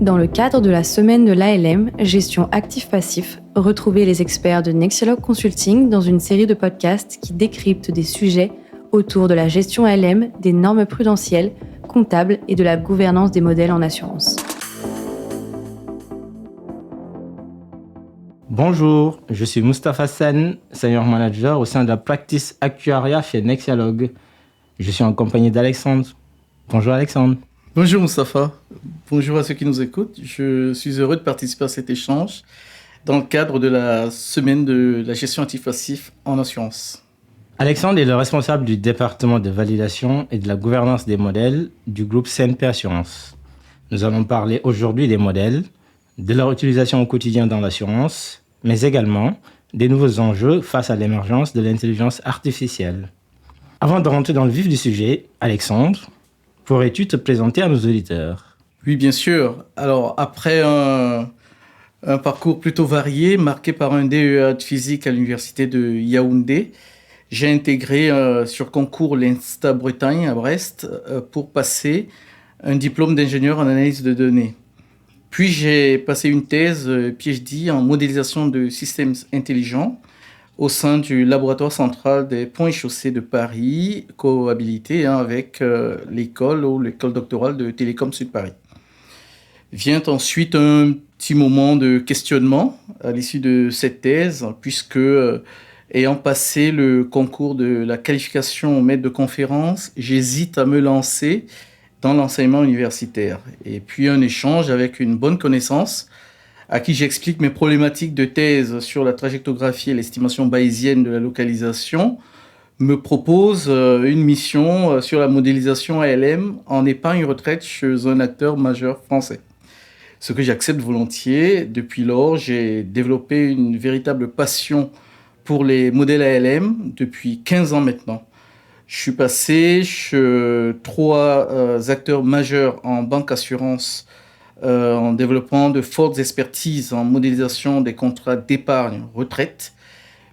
Dans le cadre de la semaine de l'ALM, gestion actif-passif, retrouvez les experts de Nexiologue Consulting dans une série de podcasts qui décryptent des sujets autour de la gestion ALM, des normes prudentielles, comptables et de la gouvernance des modèles en assurance. Bonjour, je suis Moustapha Sen, Senior Manager au sein de la Practice Actuariat chez Nexiologue. Je suis en compagnie d'Alexandre. Bonjour Alexandre. Bonjour Moustapha, bonjour à ceux qui nous écoutent. Je suis heureux de participer à cet échange dans le cadre de la semaine de la gestion actif-passif en assurance. Alexandre est le responsable du département de validation et de la gouvernance des modèles du groupe CNP Assurance. Nous allons parler aujourd'hui des modèles, de leur utilisation au quotidien dans l'assurance, mais également des nouveaux enjeux face à l'émergence de l'intelligence artificielle. Avant de rentrer dans le vif du sujet, Alexandre, pourrais-tu te présenter à nos auditeurs ? Oui, bien sûr. Alors, après un parcours plutôt varié, marqué par un DEA de physique à l'université de Yaoundé, j'ai intégré sur concours l'INSTA Bretagne à Brest pour passer un diplôme d'ingénieur en analyse de données. Puis j'ai passé une thèse PhD en modélisation de systèmes intelligents au sein du laboratoire central des ponts et chaussées de Paris, cohabilité avec l'école doctorale de Télécom Sud Paris. Vient ensuite un petit moment de questionnement à l'issue de cette thèse, puisque ayant passé le concours de la qualification au maître de conférence, j'hésite à me lancer dans l'enseignement universitaire. Et puis un échange avec une bonne connaissance à qui j'explique mes problématiques de thèse sur la trajectographie et l'estimation bayésienne de la localisation, me propose une mission sur la modélisation ALM en épargne retraite chez un acteur majeur français. Ce que j'accepte volontiers. Depuis lors, j'ai développé une véritable passion pour les modèles ALM depuis 15 ans maintenant. Je suis passé chez 3 acteurs majeurs en banque assurance en développant de fortes expertises en modélisation des contrats d'épargne retraite,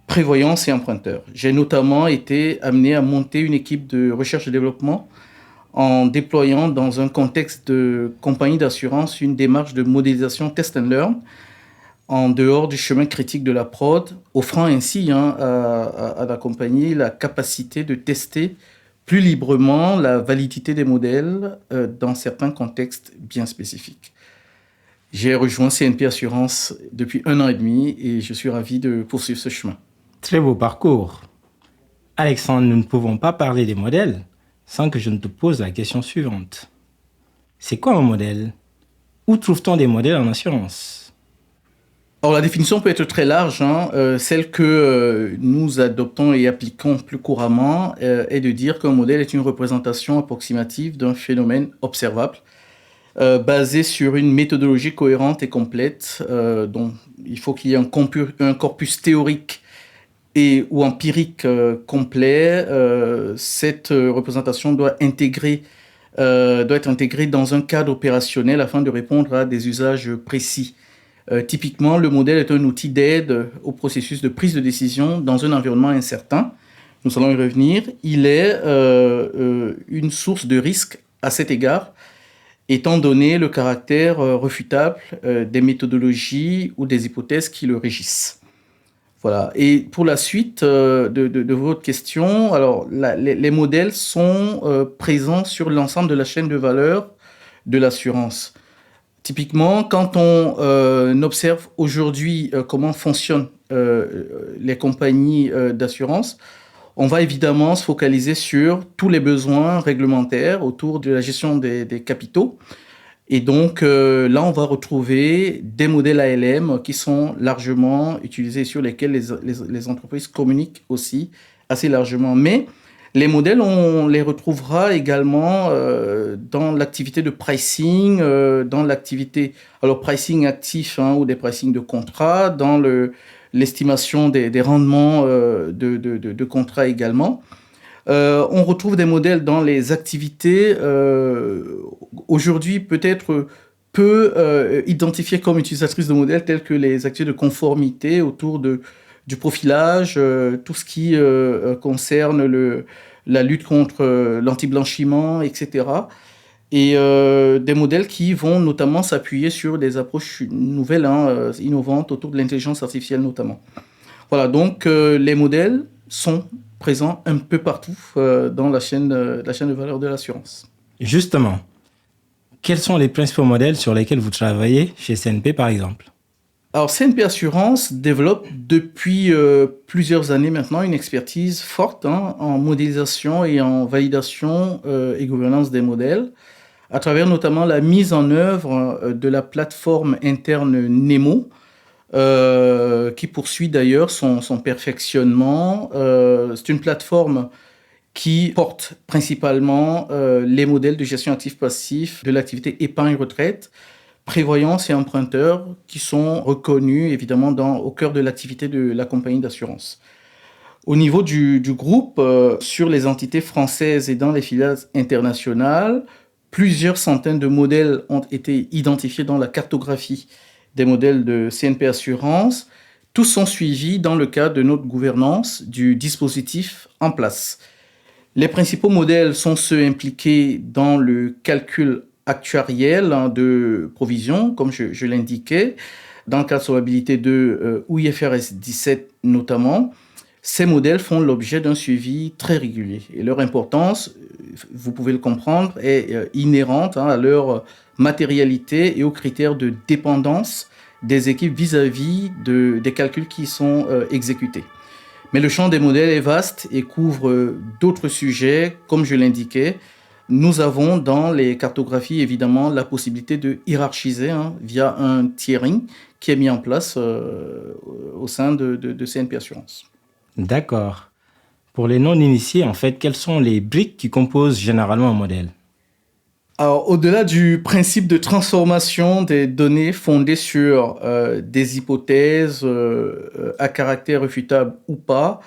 prévoyance et emprunteur. J'ai notamment été amené à monter une équipe de recherche et développement en déployant dans un contexte de compagnie d'assurance une démarche de modélisation test and learn en dehors du chemin critique de la prod, offrant ainsi à la compagnie la capacité de tester plus librement la validité des modèles dans certains contextes bien spécifiques. J'ai rejoint CNP Assurance depuis 1 an et demi et je suis ravi de poursuivre ce chemin. Très beau parcours. Alexandre, nous ne pouvons pas parler des modèles sans que je ne te pose la question suivante. C'est quoi un modèle ? Où trouve-t-on des modèles en assurance ? Alors la définition peut être très large. Celle que nous adoptons et appliquons plus couramment est de dire qu'un modèle est une représentation approximative d'un phénomène observable basé sur une méthodologie cohérente et complète. Donc il faut qu'il y ait un corpus théorique ou empirique complet. Cette représentation doit être intégrée dans un cadre opérationnel afin de répondre à des usages précis. Typiquement, le modèle est un outil d'aide au processus de prise de décision dans un environnement incertain. Nous allons y revenir. Il est une source de risque à cet égard, étant donné le caractère refutable des méthodologies ou des hypothèses qui le régissent. Voilà. Et pour la suite de votre question, alors les modèles sont présents sur l'ensemble de la chaîne de valeur de l'assurance. Typiquement, quand on observe aujourd'hui comment fonctionnent les compagnies d'assurance, on va évidemment se focaliser sur tous les besoins réglementaires autour de la gestion des capitaux. Et donc là, on va retrouver des modèles ALM qui sont largement utilisés et sur lesquels les entreprises communiquent aussi assez largement. Mais les modèles, on les retrouvera également dans l'activité de pricing, dans l'activité pricing actif ou des pricing de contrats, dans l'estimation des rendements de contrats également. On retrouve des modèles dans les activités aujourd'hui peut-être peu identifiées comme utilisatrices de modèles telles que les activités de conformité autour du profilage, tout ce qui concerne la lutte contre l'anti-blanchiment, etc. et des modèles qui vont notamment s'appuyer sur des approches nouvelles, innovantes autour de l'intelligence artificielle notamment. Voilà, donc les modèles sont présents un peu partout dans la chaîne de valeur de l'assurance. Justement, quels sont les principaux modèles sur lesquels vous travaillez chez CNP par exemple? Alors, CNP Assurance développe depuis plusieurs années maintenant une expertise forte en modélisation et en validation et gouvernance des modèles, à travers notamment la mise en œuvre de la plateforme interne Nemo, qui poursuit d'ailleurs son perfectionnement. C'est une plateforme qui porte principalement les modèles de gestion actif-passif de l'activité épargne-retraite, prévoyance et emprunteurs qui sont reconnus évidemment au cœur de l'activité de la compagnie d'assurance. Au niveau du groupe, sur les entités françaises et dans les filiales internationales, plusieurs centaines de modèles ont été identifiés dans la cartographie des modèles de CNP Assurance. Tous sont suivis dans le cadre de notre gouvernance du dispositif en place. Les principaux modèles sont ceux impliqués dans le calcul actuariel de provision, comme je l'indiquais, dans le cadre de solvabilité 2 ou IFRS 17 notamment. Ces modèles font l'objet d'un suivi très régulier et leur importance, vous pouvez le comprendre, est inhérente à leur matérialité et aux critères de dépendance des équipes vis-à-vis des calculs qui sont exécutés. Mais le champ des modèles est vaste et couvre d'autres sujets, comme je l'indiquais. Nous avons dans les cartographies, évidemment, la possibilité de hiérarchiser via un tiering qui est mis en place au sein de CNP Assurance. D'accord. Pour les non-initiés, en fait, quelles sont les briques qui composent généralement un modèle? Alors, au-delà du principe de transformation des données fondées sur des hypothèses à caractère réfutable ou pas,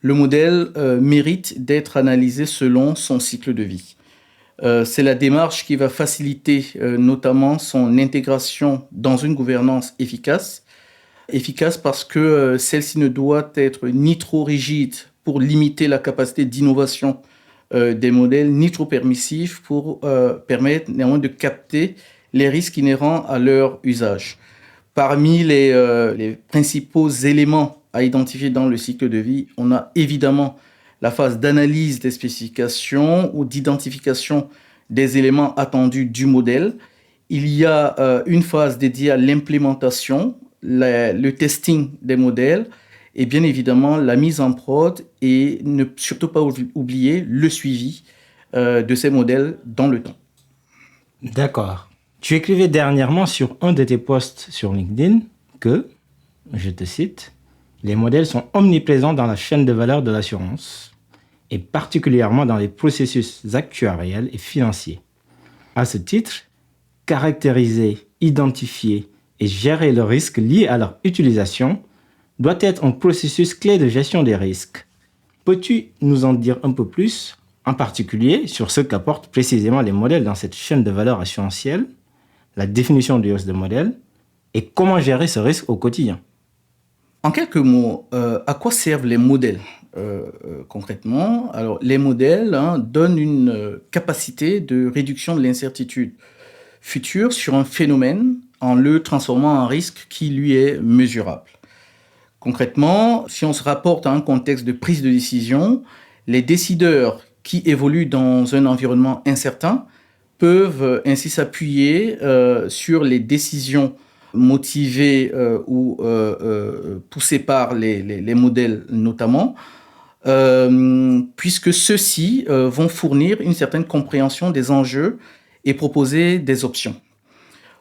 le modèle mérite d'être analysé selon son cycle de vie. C'est la démarche qui va faciliter notamment son intégration dans une gouvernance efficace. Efficace parce que celle-ci ne doit être ni trop rigide pour limiter la capacité d'innovation des modèles, ni trop permissif pour permettre néanmoins de capter les risques inhérents à leur usage. Parmi les principaux éléments à identifier dans le cycle de vie, on a évidemment la phase d'analyse des spécifications ou d'identification des éléments attendus du modèle. Il y a une phase dédiée à l'implémentation, le testing des modèles et bien évidemment la mise en prod et ne surtout pas oublier le suivi de ces modèles dans le temps. D'accord. Tu écrivais dernièrement sur un de tes posts sur LinkedIn que, je te cite, les modèles sont omniprésents dans la chaîne de valeur de l'assurance et particulièrement dans les processus actuariels et financiers. À ce titre, caractériser, identifier et gérer le risque lié à leur utilisation doit être un processus clé de gestion des risques. Peux-tu nous en dire un peu plus, en particulier sur ce qu'apportent précisément les modèles dans cette chaîne de valeur assurantielle, la définition du risque de modèle et comment gérer ce risque au quotidien? En quelques mots, à quoi servent les modèles concrètement? Alors, les modèles donnent une capacité de réduction de l'incertitude future sur un phénomène en le transformant en risque qui lui est mesurable. Concrètement, si on se rapporte à un contexte de prise de décision, les décideurs qui évoluent dans un environnement incertain peuvent ainsi s'appuyer sur les décisions motivées ou poussées par les modèles notamment, puisque ceux-ci vont fournir une certaine compréhension des enjeux et proposer des options.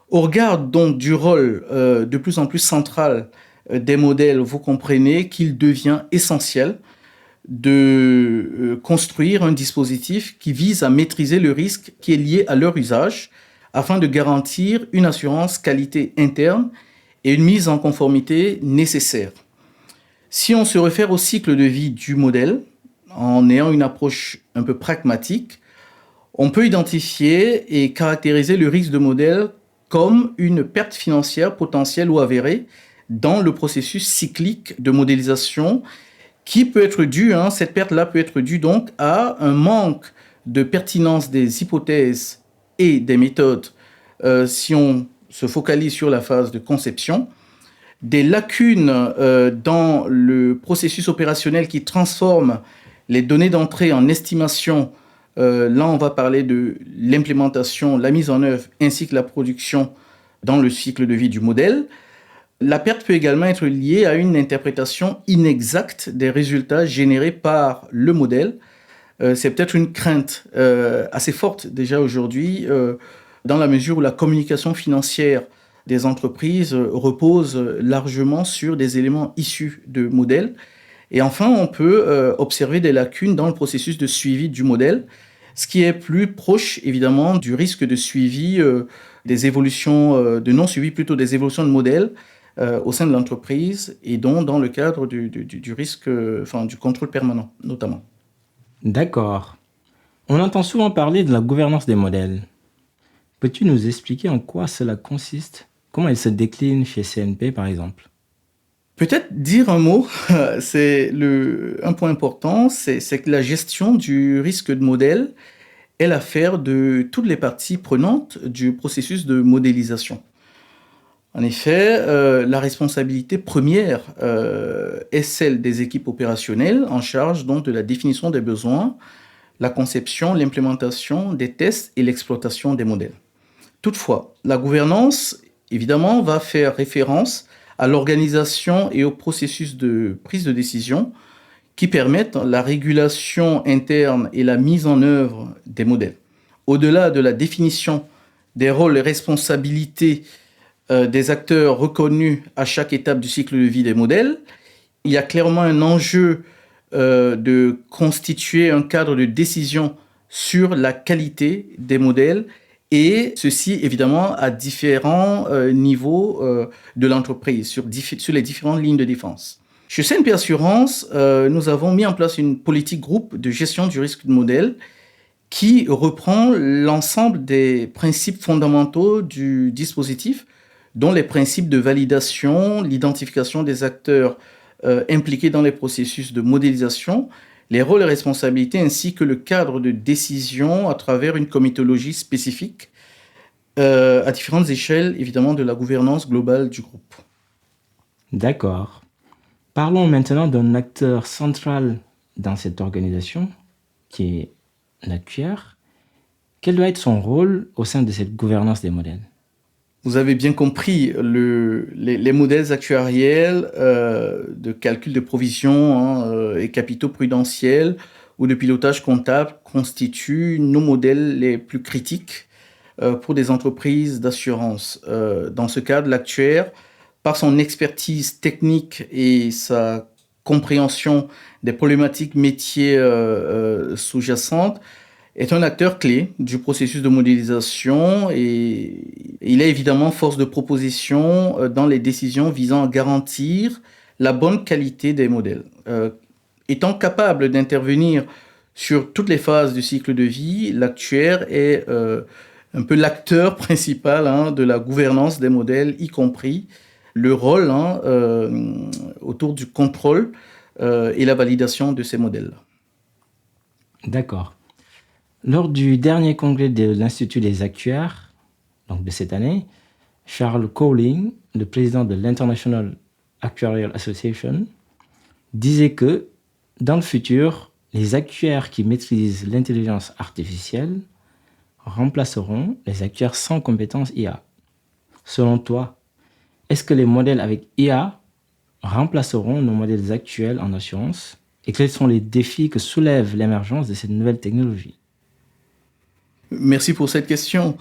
Au regard donc du rôle de plus en plus central des modèles, vous comprenez qu'il devient essentiel de construire un dispositif qui vise à maîtriser le risque qui est lié à leur usage afin de garantir une assurance qualité interne et une mise en conformité nécessaire. Si on se réfère au cycle de vie du modèle, en ayant une approche un peu pragmatique, on peut identifier et caractériser le risque de modèle comme une perte financière potentielle ou avérée dans le processus cyclique de modélisation qui peut être due, cette perte-là peut être due donc à un manque de pertinence des hypothèses et des méthodes, si on se focalise sur la phase de conception, des lacunes dans le processus opérationnel qui transforme les données d'entrée en estimation. Là, on va parler de l'implémentation, la mise en œuvre ainsi que la production dans le cycle de vie du modèle. La perte peut également être liée à une interprétation inexacte des résultats générés par le modèle. C'est peut-être une crainte assez forte déjà aujourd'hui, dans la mesure où la communication financière des entreprises repose largement sur des éléments issus de modèles. Et enfin, on peut observer des lacunes dans le processus de suivi du modèle, ce qui est plus proche évidemment du risque de suivi des évolutions, de non-suivi plutôt des évolutions de modèles au sein de l'entreprise et donc dans le cadre du risque, du contrôle permanent notamment. D'accord. On entend souvent parler de la gouvernance des modèles. Peux-tu nous expliquer en quoi cela consiste? Comment elle se décline chez CNP par exemple? Peut-être dire un mot, c'est un point important, c'est que la gestion du risque de modèle est l'affaire de toutes les parties prenantes du processus de modélisation. En effet, la responsabilité première est celle des équipes opérationnelles en charge donc de la définition des besoins, la conception, l'implémentation des tests et l'exploitation des modèles. Toutefois, la gouvernance, évidemment, va faire référence à l'organisation et au processus de prise de décision qui permettent la régulation interne et la mise en œuvre des modèles. Au-delà de la définition des rôles et responsabilités des acteurs reconnus à chaque étape du cycle de vie des modèles, il y a clairement un enjeu de constituer un cadre de décision sur la qualité des modèles et ceci évidemment à différents niveaux de l'entreprise, sur les différentes lignes de défense. Chez CNP Assurance, nous avons mis en place une politique groupe de gestion du risque de modèle qui reprend l'ensemble des principes fondamentaux du dispositif, dont les principes de validation, l'identification des acteurs impliqués dans les processus de modélisation, les rôles et responsabilités, ainsi que le cadre de décision à travers une comitologie spécifique à différentes échelles, évidemment, de la gouvernance globale du groupe. D'accord. Parlons maintenant d'un acteur central dans cette organisation, qui est l'actuaire. Quel doit être son rôle au sein de cette gouvernance des modèles? Vous avez bien compris, les modèles actuariels de calcul de provisions et capitaux prudentiels ou de pilotage comptable constituent nos modèles les plus critiques pour des entreprises d'assurance. Dans ce cadre, l'actuaire, par son expertise technique et sa compréhension des problématiques métiers sous-jacentes, est un acteur clé du processus de modélisation et il est évidemment force de proposition dans les décisions visant à garantir la bonne qualité des modèles. Étant capable d'intervenir sur toutes les phases du cycle de vie, l'actuaire est un peu l'acteur principal de la gouvernance des modèles, y compris le rôle autour du contrôle et la validation de ces modèles. D'accord. Lors du dernier congrès de l'Institut des actuaires, donc de cette année, Charles Cowling, le président de l'International Actuarial Association, disait que dans le futur, les actuaires qui maîtrisent l'intelligence artificielle remplaceront les actuaires sans compétences IA. Selon toi, est-ce que les modèles avec IA remplaceront nos modèles actuels en assurance et quels sont les défis que soulève l'émergence de cette nouvelle technologie? Merci pour cette question.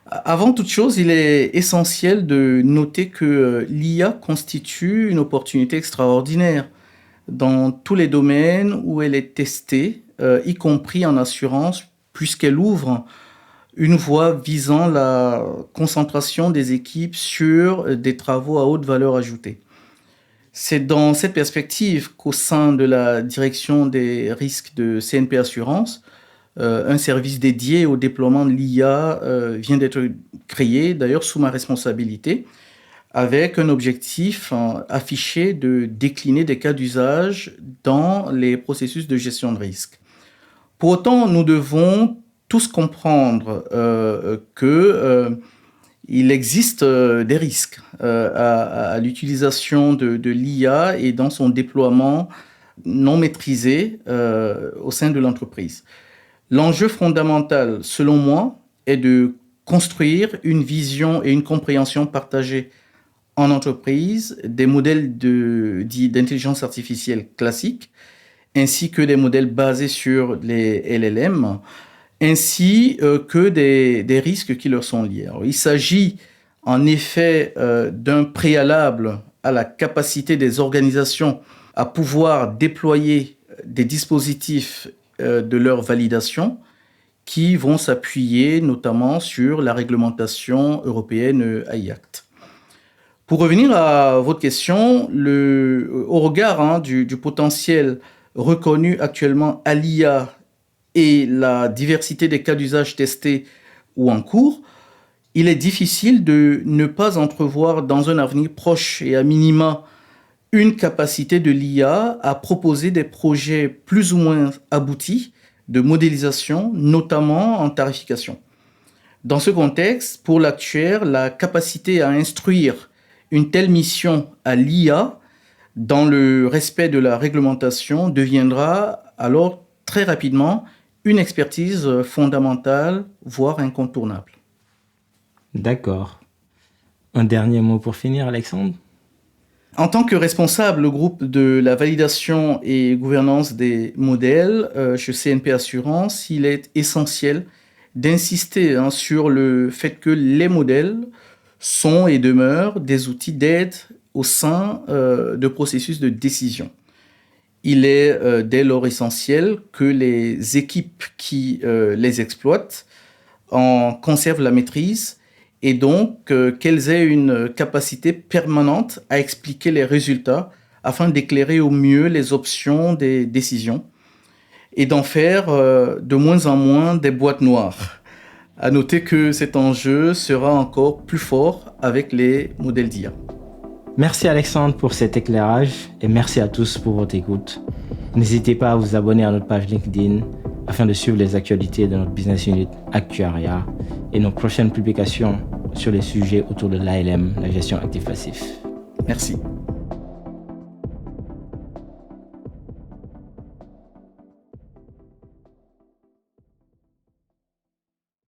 Avant toute chose, il est essentiel de noter que l'IA constitue une opportunité extraordinaire dans tous les domaines où elle est testée, y compris en assurance, puisqu'elle ouvre une voie visant la concentration des équipes sur des travaux à haute valeur ajoutée. C'est dans cette perspective qu'au sein de la direction des risques de CNP Assurance, un service dédié au déploiement de l'IA vient d'être créé, d'ailleurs sous ma responsabilité, avec un objectif affiché de décliner des cas d'usage dans les processus de gestion de risque. Pour autant, nous devons tous comprendre qu'il existe des risques à l'utilisation de l'IA et dans son déploiement non maîtrisé au sein de l'entreprise. L'enjeu fondamental, selon moi, est de construire une vision et une compréhension partagée en entreprise des modèles d'intelligence artificielle classiques, ainsi que des modèles basés sur les LLM, ainsi que des risques qui leur sont liés. Alors, il s'agit en effet d'un préalable à la capacité des organisations à pouvoir déployer des dispositifs de leur validation qui vont s'appuyer notamment sur la réglementation européenne AI Act. Pour revenir à votre question, au regard du potentiel reconnu actuellement à l'IA et la diversité des cas d'usage testés ou en cours, il est difficile de ne pas entrevoir dans un avenir proche et à minima une capacité de l'IA à proposer des projets plus ou moins aboutis de modélisation, notamment en tarification. Dans ce contexte, pour l'actuaire, la capacité à instruire une telle mission à l'IA dans le respect de la réglementation deviendra alors très rapidement une expertise fondamentale, voire incontournable. D'accord. Un dernier mot pour finir, Alexandre? En tant que responsable du groupe de la validation et gouvernance des modèles chez CNP Assurance, il est essentiel d'insister sur le fait que les modèles sont et demeurent des outils d'aide au sein de processus de décision. Il est dès lors essentiel que les équipes qui les exploitent en conservent la maîtrise et donc qu'elles aient une capacité permanente à expliquer les résultats afin d'éclairer au mieux les options des décisions et d'en faire de moins en moins des boîtes noires. À noter que cet enjeu sera encore plus fort avec les modèles d'IA. Merci Alexandre pour cet éclairage et merci à tous pour votre écoute. N'hésitez pas à vous abonner à notre page LinkedIn afin de suivre les actualités de notre business unit Actuariat et nos prochaines publications sur les sujets autour de l'ALM, la gestion actif-passif. Merci.